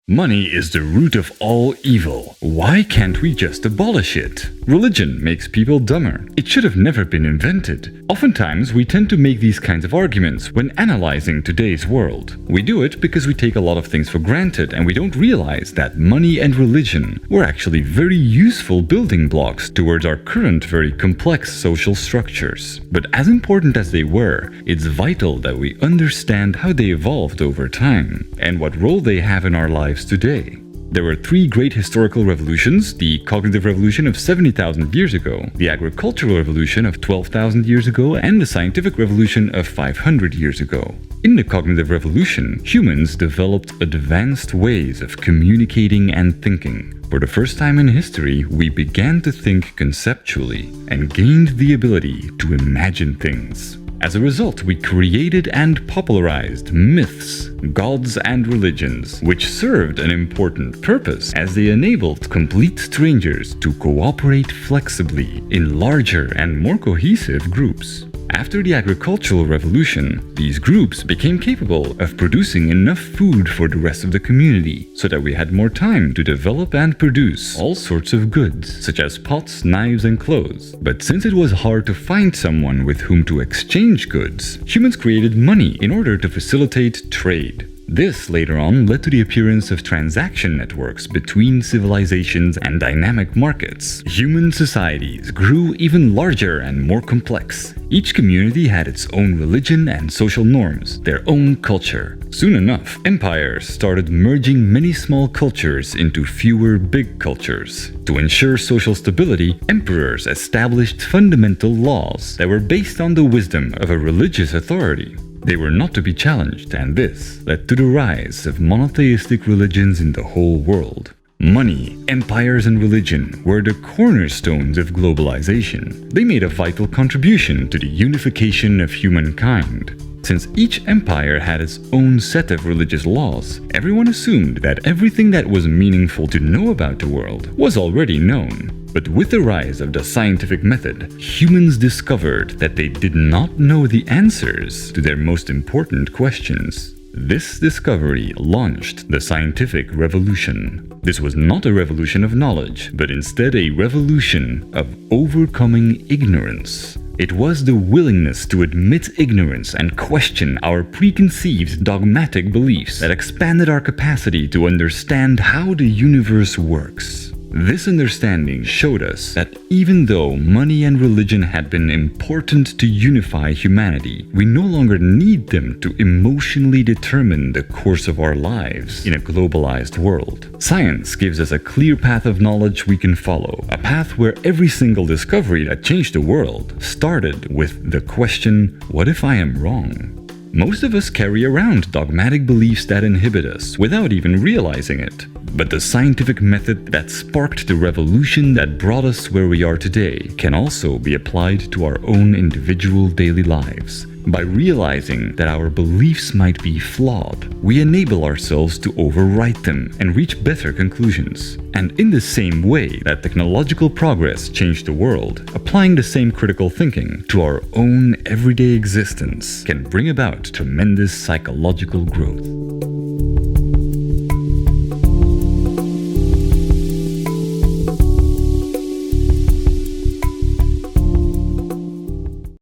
Money is the root of all evil. Why can't we just abolish it? Religion makes people dumber. It should have never been invented. Oftentimes, we tend to make these kinds of arguments when analyzing today's world. We do it because we take a lot of things for granted and we don't realize that money and religion were actually very useful building blocks towards our current very complex social structures. But as important as they were, it's vital that we understand how they evolved over time and what role they have in our lives today. There were three great historical revolutions: the cognitive revolution of 70,000 years ago, the agricultural revolution of 12,000 years ago, and the scientific revolution of 500 years ago. In the cognitive revolution, humans developed advanced ways of communicating and thinking. For the first time in history, we began to think conceptually and gained the ability to imagine things. As a result, we created and popularized myths, gods, and religions, which served an important purpose as they enabled complete strangers to cooperate flexibly in larger and more cohesive groups. After the agricultural revolution, these groups became capable of producing enough food for the rest of the community so that we had more time to develop and produce all sorts of goods, such as pots, knives, and clothes. But since it was hard to find someone with whom to exchange goods, humans created money in order to facilitate trade. This later on led to the appearance of transaction networks between civilizations and dynamic markets. Human societies grew even larger and more complex. Each community had its own religion and social norms, their own culture. Soon enough, empires started merging many small cultures into fewer big cultures. To ensure social stability, emperors established fundamental laws that were based on the wisdom of a religious authority. They were not to be challenged, and this led to the rise of monotheistic religions in the whole world. Money, empires, and religion were the cornerstones of globalization. They made a vital contribution to the unification of humankind. Since each empire had its own set of religious laws, everyone assumed that everything that was meaningful to know about the world was already known. But with the rise of the scientific method, humans discovered that they did not know the answers to their most important questions. This discovery launched the scientific revolution. This was not a revolution of knowledge, but instead a revolution of overcoming ignorance. It was the willingness to admit ignorance and question our preconceived dogmatic beliefs that expanded our capacity to understand how the universe works. This understanding showed us that even though money and religion had been important to unify humanity, we no longer need them to emotionally determine the course of our lives in a globalized world. Science gives us a clear path of knowledge we can follow, a path where every single discovery that changed the world started with the question, what if I am wrong? Most of us carry around dogmatic beliefs that inhibit us without even realizing it. But the scientific method that sparked the revolution that brought us where we are today can also be applied to our own individual daily lives. By realizing that our beliefs might be flawed, we enable ourselves to overwrite them and reach better conclusions. And in the same way that technological progress changed the world, applying the same critical thinking to our own everyday existence can bring about tremendous psychological growth.